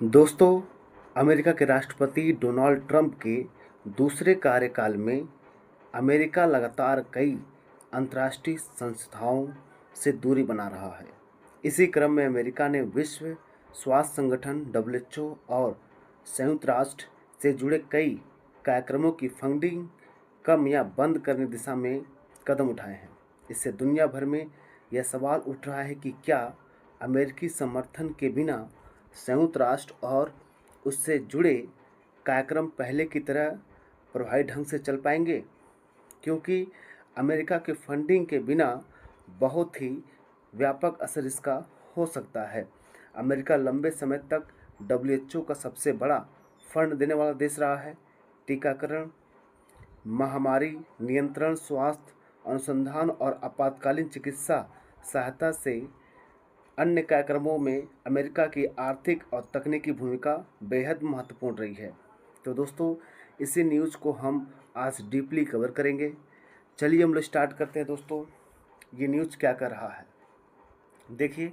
दोस्तों, अमेरिका के राष्ट्रपति डोनाल्ड ट्रंप के दूसरे कार्यकाल में अमेरिका लगातार कई अंतर्राष्ट्रीय संस्थाओं से दूरी बना रहा है। इसी क्रम में अमेरिका ने विश्व स्वास्थ्य संगठन (डब्ल्यूएचओ) और संयुक्त राष्ट्र से जुड़े कई कार्यक्रमों की फंडिंग कम या बंद करने की दिशा में कदम उठाए हैं। इससे दुनिया भर में यह सवाल उठ रहा है कि क्या अमेरिकी समर्थन के बिना संयुक्त राष्ट्र और उससे जुड़े कार्यक्रम पहले की तरह प्रभावी ढंग से चल पाएंगे, क्योंकि अमेरिका के फंडिंग के बिना बहुत ही व्यापक असर इसका हो सकता है। अमेरिका लंबे समय तक डब्ल्यूएचओ का सबसे बड़ा फंड देने वाला देश रहा है। टीकाकरण, महामारी नियंत्रण, स्वास्थ्य अनुसंधान और आपातकालीन चिकित्सा सहायता से अन्य कार्यक्रमों में अमेरिका की आर्थिक और तकनीकी भूमिका बेहद महत्वपूर्ण रही है। तो दोस्तों, इसी न्यूज़ को हम आज डीपली कवर करेंगे। चलिए हम लोग स्टार्ट करते हैं। दोस्तों, ये न्यूज़ क्या कर रहा है, देखिए।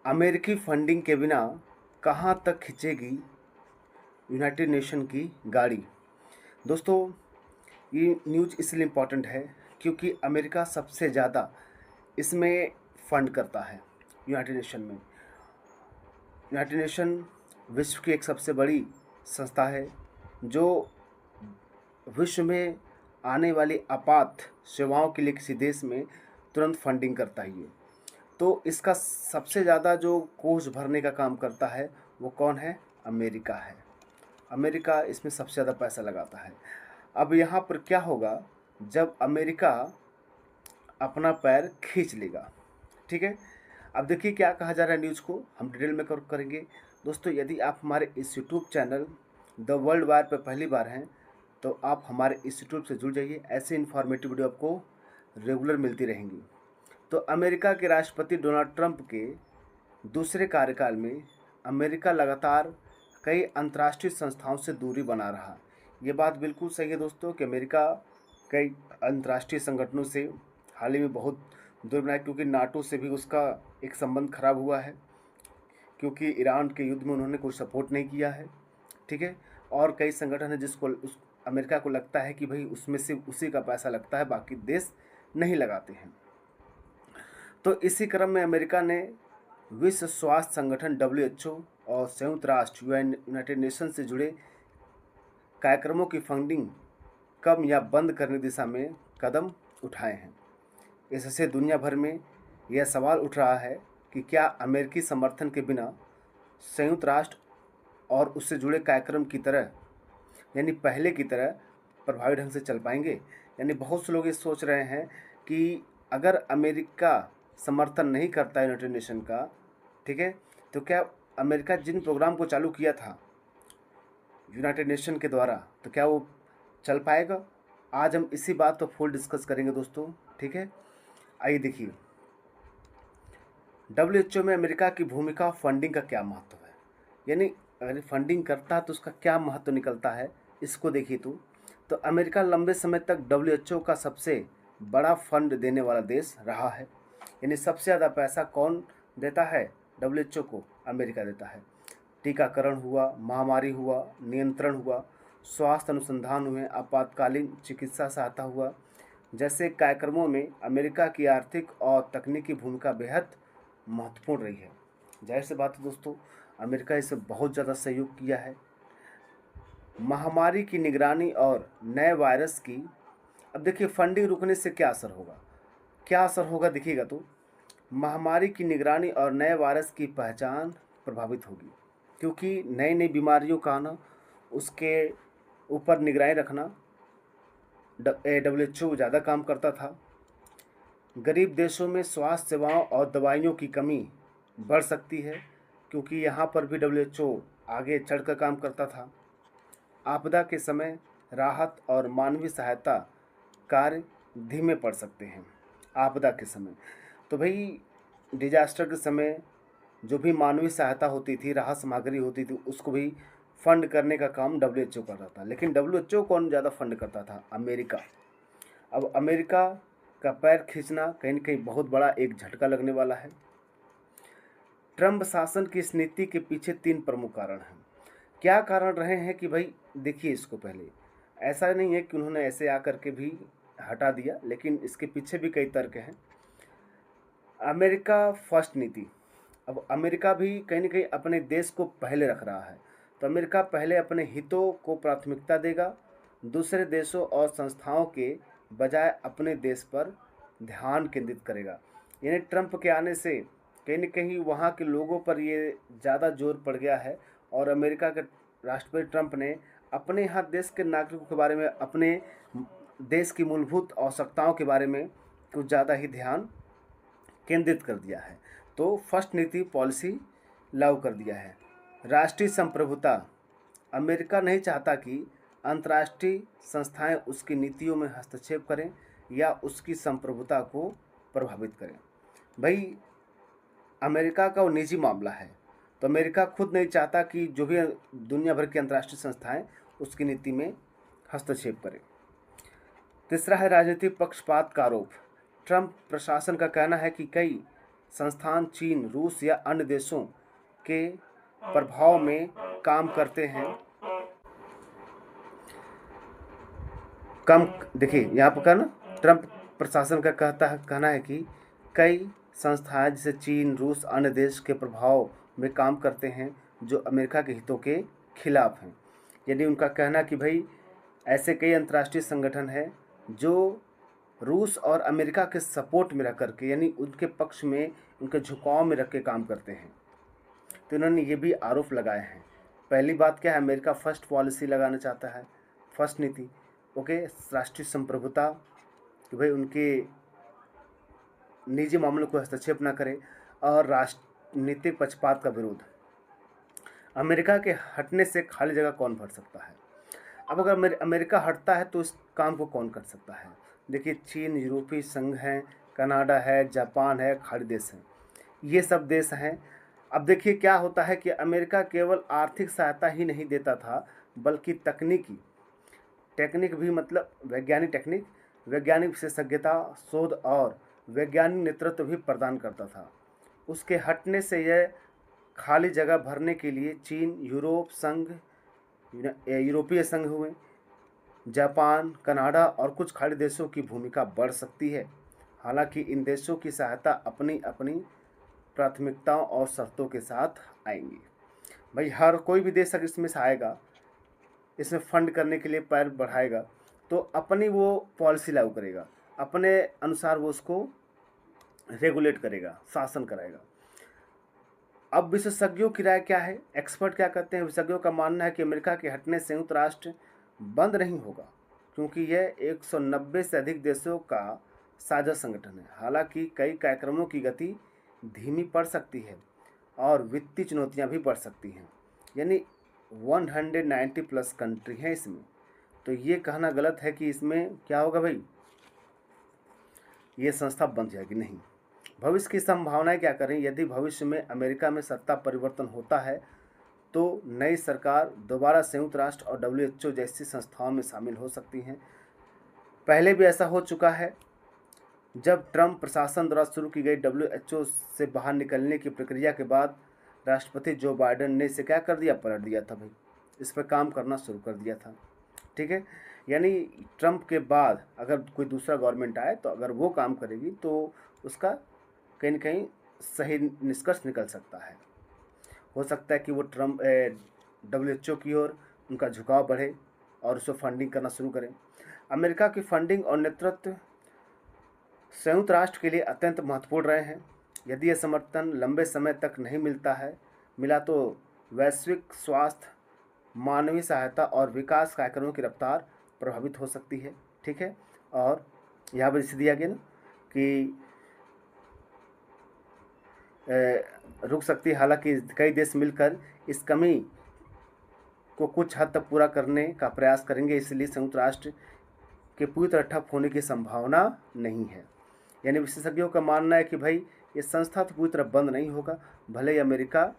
अमेरिकी फंडिंग के बिना कहाँ तक खिंचेगी यूनाइटेड नेशन की गाड़ी। दोस्तों, ये न्यूज़ इसलिए इम्पॉर्टेंट है क्योंकि अमेरिका सबसे ज़्यादा इसमें फंड करता है यूनाइटेड नेशन में। यूनाइटेड नेशन विश्व की एक सबसे बड़ी संस्था है जो विश्व में आने वाली आपात सेवाओं के लिए किसी देश में तुरंत फंडिंग करता ही है। तो इसका सबसे ज़्यादा जो कोष भरने का काम करता है वो कौन है? अमेरिका है। अमेरिका इसमें सबसे ज़्यादा पैसा लगाता है। अब यहाँ पर क्या होगा जब अमेरिका अपना पैर खींच लेगा, ठीक है। अब देखिए क्या कहा जा रहा है, न्यूज़ को हम डिटेल में कवर करेंगे। दोस्तों, यदि आप हमारे इस YouTube channel the world wire पर पहली बार हैं तो आप हमारे इस यूट्यूब से जुड़ जाइए। ऐसे इन्फॉर्मेटिव वीडियो आपको रेगुलर मिलती रहेंगी। तो अमेरिका के राष्ट्रपति डोनाल्ड ट्रंप के दूसरे कार्यकाल में अमेरिका लगातार कई अंतर्राष्ट्रीय संस्थाओं से दूरी बना रहा। ये बात बिल्कुल सही है दोस्तों कि अमेरिका कई अंतर्राष्ट्रीय संगठनों से हाल ही में बहुत दूर बनाया, क्योंकि नाटो से भी उसका एक संबंध खराब हुआ है, क्योंकि ईरान के युद्ध में उन्होंने कोई सपोर्ट नहीं किया है, ठीक है। और कई संगठन है जिसको उस अमेरिका को लगता है कि भाई उसमें सिर्फ उसी का पैसा लगता है, बाकी देश नहीं लगाते हैं। तो इसी क्रम में अमेरिका ने विश्व स्वास्थ्य संगठन (डब्ल्यूएचओ) और संयुक्त राष्ट्र यूनाइटेड नेशन से जुड़े कार्यक्रमों की फंडिंग कम या बंद करने की दिशा में कदम उठाए हैं। इससे दुनिया भर में यह सवाल उठ रहा है कि क्या अमेरिकी समर्थन के बिना संयुक्त राष्ट्र और उससे जुड़े कार्यक्रम की तरह यानी पहले की तरह प्रभावी ढंग से चल पाएंगे। यानी बहुत से लोग ये सोच रहे हैं कि अगर अमेरिका समर्थन नहीं करता यूनाइटेड नेशन का, ठीक है, तो क्या अमेरिका जिन प्रोग्राम को चालू किया था यूनाइटेड नेशन के द्वारा, तो क्या वो चल पाएगा? आज हम इसी बात पर फुल डिस्कस करेंगे दोस्तों, ठीक है। आइए देखिए, डब्ल्यूएचओ में अमेरिका की भूमिका, फंडिंग का क्या महत्व है, यानी अगर फंडिंग करता है तो उसका क्या महत्व निकलता है, इसको देखिए। तो अमेरिका लंबे समय तक डब्ल्यूएचओ का सबसे बड़ा फंड देने वाला देश रहा है। यानी सबसे ज़्यादा पैसा कौन देता है डब्ल्यूएचओ को? अमेरिका देता है। टीकाकरण हुआ, महामारी हुआ, नियंत्रण हुआ, स्वास्थ्य अनुसंधान हुए, आपातकालीन चिकित्सा सहायता हुआ, जैसे कार्यक्रमों में अमेरिका की आर्थिक और तकनीकी भूमिका बेहद महत्वपूर्ण रही है। जाहिर सी बात है दोस्तों, अमेरिका इससे बहुत ज़्यादा सहयोग किया है। महामारी की निगरानी और नए वायरस की, अब देखिए फंडिंग रुकने से क्या असर होगा, क्या असर होगा देखिएगा। तो महामारी की निगरानी और नए वायरस की पहचान प्रभावित होगी, क्योंकि नई नई बीमारियों का आना, उसके ऊपर निगरानी रखना डब्ल्यूएचओ ज़्यादा काम करता था। गरीब देशों में स्वास्थ्य सेवाओं और दवाइयों की कमी बढ़ सकती है, क्योंकि यहाँ पर भी डब्ल्यूएचओ आगे चढ़कर काम करता था। आपदा के समय राहत और मानवीय सहायता कार्य धीमे पड़ सकते हैं। आपदा के समय तो भाई डिजास्टर के समय जो भी मानवीय सहायता होती थी, राहत सामग्री होती थी, उसको भी फंड करने का काम डब्ल्यूएचओ कर रहा था। लेकिन डब्ल्यूएचओ कौन ज़्यादा फंड करता था? अमेरिका। अब अमेरिका का पैर खींचना कहीं न कहीं बहुत बड़ा एक झटका लगने वाला है। ट्रम्प शासन की इस नीति के पीछे 3 प्रमुख कारण हैं। क्या कारण रहे हैं कि भाई देखिए इसको पहले, ऐसा नहीं है कि उन्होंने ऐसे आकर के भी हटा दिया, लेकिन इसके पीछे भी कई तर्क हैं। अमेरिका फर्स्ट नीति। अब अमेरिका भी कहीं न कहीं अपने देश को पहले रख रहा है, तो अमेरिका पहले अपने हितों को प्राथमिकता देगा, दूसरे देशों और संस्थाओं के बजाय अपने देश पर ध्यान केंद्रित करेगा। यानी ट्रंप के आने से कहीं न कहीं वहाँ के लोगों पर ये ज़्यादा जोर पड़ गया है और अमेरिका के राष्ट्रपति ट्रंप ने अपने यहाँ देश के नागरिकों के बारे में, अपने देश की मूलभूत आवश्यकताओं के बारे में कुछ ज़्यादा ही ध्यान केंद्रित कर दिया है। तो फर्स्ट नीति पॉलिसी लागू कर दिया है। राष्ट्रीय संप्रभुता। अमेरिका नहीं चाहता कि अंतर्राष्ट्रीय संस्थाएं उसकी नीतियों में हस्तक्षेप करें या उसकी संप्रभुता को प्रभावित करें। भाई अमेरिका का वो निजी मामला है, तो अमेरिका खुद नहीं चाहता कि जो भी दुनिया भर की अंतर्राष्ट्रीय संस्थाएं उसकी नीति में हस्तक्षेप करें। तीसरा है राजनीतिक पक्षपात का आरोप। ट्रंप प्रशासन का कहना है कि कई संस्थान चीन, रूस या अन्य देशों के प्रभाव में काम करते हैं। देखिए यहाँ पर कहना, ट्रंप प्रशासन का कहना है कि कई संस्थाएं जैसे चीन, रूस, अन्य देश के प्रभाव में काम करते हैं जो अमेरिका के हितों के खिलाफ हैं। यानी उनका कहना कि भाई ऐसे कई अंतर्राष्ट्रीय संगठन हैं जो रूस और अमेरिका के सपोर्ट में रह करके, यानी उनके पक्ष में, उनके झुकाव में रख के काम करते हैं। तो इन्होंने ये भी आरोप लगाए हैं। पहली बात क्या है, अमेरिका फर्स्ट पॉलिसी लगाना चाहता है, फर्स्ट नीति, ओके, राष्ट्रीय संप्रभुता, कि भाई उनके निजी मामलों को हस्तक्षेप ना करे, और राजनीतिक पक्षपात का विरोध। अमेरिका के हटने से खाली जगह कौन भर सकता है। अब अगर अमेरिका हटता है तो इस काम को कौन कर सकता है। देखिए चीन, यूरोपीय संघ है, कनाडा है, जापान है, खाड़ी देश हैं, ये सब देश हैं। अब देखिए क्या होता है कि अमेरिका केवल आर्थिक सहायता ही नहीं देता था, बल्कि टेक्निक भी, मतलब वैज्ञानिक विशेषज्ञता, शोध और वैज्ञानिक नेतृत्व भी प्रदान करता था। उसके हटने से यह खाली जगह भरने के लिए चीन, यूरोपीय संघ हुए, जापान, कनाडा और कुछ खाड़ी देशों की भूमिका बढ़ सकती है। हालांकि इन देशों की सहायता अपनी अपनी प्राथमिकताओं और शर्तों के साथ आएंगी। भाई हर कोई भी देश अगर इसमें से आएगा, इसमें फंड करने के लिए पैर बढ़ाएगा, तो अपनी वो पॉलिसी लागू करेगा, अपने अनुसार वो उसको रेगुलेट करेगा, शासन कराएगा। अब विशेषज्ञों की राय क्या है, एक्सपर्ट क्या कहते हैं। विशेषज्ञों का मानना है कि अमेरिका के हटने से संयुक्त राष्ट्र बंद नहीं होगा, क्योंकि यह 190 से अधिक देशों का साझा संगठन है। हालांकि कई कार्यक्रमों की गति धीमी पड़ सकती है और वित्तीय चुनौतियां भी बढ़ सकती हैं। यानी 190 प्लस कंट्री हैं इसमें, तो ये कहना गलत है कि इसमें क्या होगा भाई, ये संस्था बन जाएगी, नहीं। भविष्य की संभावनाएं क्या करें। यदि भविष्य में अमेरिका में सत्ता परिवर्तन होता है तो नई सरकार दोबारा संयुक्त राष्ट्र और WHO जैसी संस्थाओं में शामिल हो सकती हैं। पहले भी ऐसा हो चुका है। जब ट्रंप प्रशासन द्वारा शुरू की गई WHO से बाहर निकलने की प्रक्रिया के बाद राष्ट्रपति जो बाइडेन ने इसे क्या कर दिया, पलट दिया था भाई, इस पर काम करना शुरू कर दिया था। ठीक है, यानी ट्रंप के बाद अगर कोई दूसरा गवर्नमेंट आए तो अगर वो काम करेगी तो उसका कहीं न कहीं सही निष्कर्ष निकल सकता है। हो सकता है कि वो ट्रंप WHO की ओर उनका झुकाव बढ़े और उसको फंडिंग करना शुरू करें। अमेरिका की फंडिंग और नेतृत्व संयुक्त राष्ट्र के लिए अत्यंत महत्वपूर्ण रहे हैं। यदि यह समर्थन लंबे समय तक नहीं मिला तो वैश्विक स्वास्थ्य, मानवीय सहायता और विकास कार्यक्रमों की रफ्तार प्रभावित हो सकती है। ठीक है, और यहाँ पर इसे दिया गया ना कि रुक सकती है। हालांकि कई देश मिलकर इस कमी को कुछ हद तक पूरा करने का प्रयास करेंगे, इसलिए संयुक्त राष्ट्र के पूरी तरह ठप होने की संभावना नहीं है। यानी विशेषज्ञों का मानना है कि भाई ये संस्था तो पूरी तरह बंद नहीं होगा, भले ही अमेरिका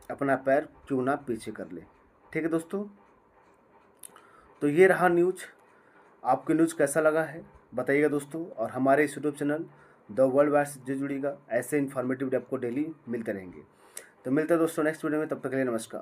अपना पैर क्यों ना पीछे कर ले। ठीक है दोस्तों, तो ये रहा न्यूज। आपको न्यूज कैसा लगा है बताइएगा दोस्तों, और हमारे इस YouTube channel the world wide से जुड़िएगा। ऐसे इन्फॉर्मेटिव आपको डेली मिलते रहेंगे। तो मिलते हैं दोस्तों नेक्स्ट वीडियो में, तब तक के लिए नमस्कार।